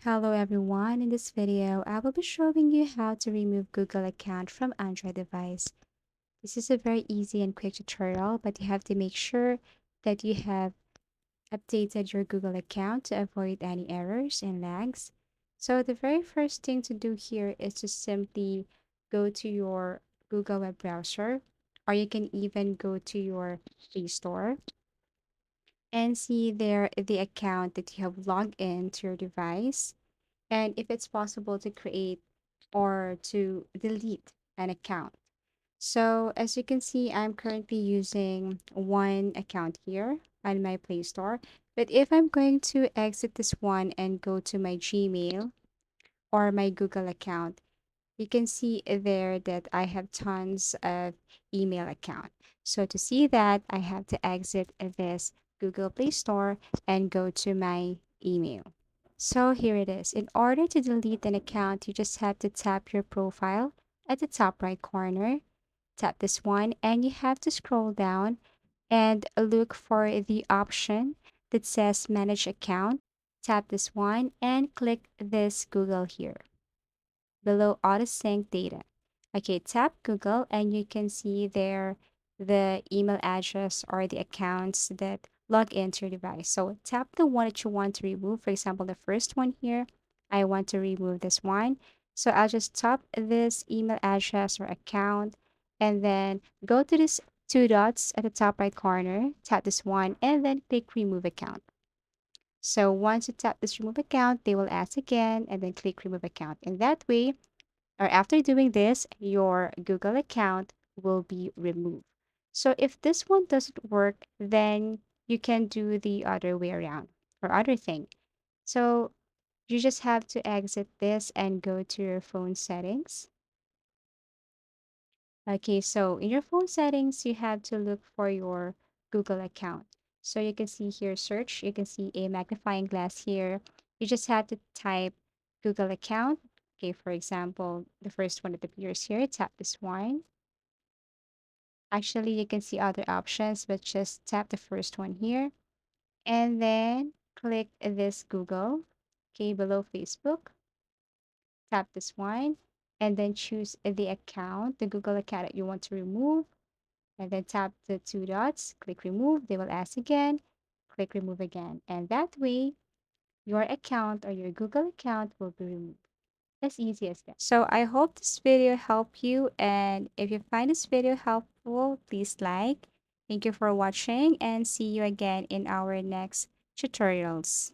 Hello everyone, in this video I will be showing you how to remove Google account from Android device. This is a very easy and quick tutorial, but you have to make sure that you have updated your Google account to avoid any errors and lags. So the very first thing to do here is to simply go to your Google web browser, or you can even go to your Play Store and see there the account that you have logged in to your device, and if it's possible to create or to delete an account. So as you can see, I'm currently using one account here on my Play Store. But if I'm going to exit this one and go to my Gmail or my Google account, you can see there that I have tons of email account. So to see that, I have to exit this Google Play Store and go to my email. So here it is. In order to delete an account, you just have to tap your profile at the top right corner. Tap this one and you have to scroll down and look for the option that says manage account. Tap this one and click this Google here below auto sync data. Okay, tap Google and you can see there the email address or the accounts that log into your device. So tap the one that you want to remove. For example, the first one here, I want to remove this one. So I'll just tap this email address or account and then go to this two dots at the top right corner, tap this one and then click remove account. So once you tap this remove account, they will ask again and then click remove account. And that way, or after doing this, your Google account will be removed. So if this one doesn't work, then you can do the other way around or other thing. So you just have to exit this and go to your phone settings. Okay, so in your phone settings, you have to look for your Google account. So you can see here search, you can see a magnifying glass here. You just have to type Google account. Okay, for example, the first one that appears here, tap this one. Actually, you can see other options, but just tap the first one here and then click this Google. Okay, below Facebook, tap this one and then choose the account, the Google account that you want to remove, and then tap the two dots, click remove. They will ask again, click remove again. And that way, your account or your Google account will be removed. As easy as that. So I hope this video helped you. And if you find this video helpful, please like. Thank you for watching and see you again in our next tutorials.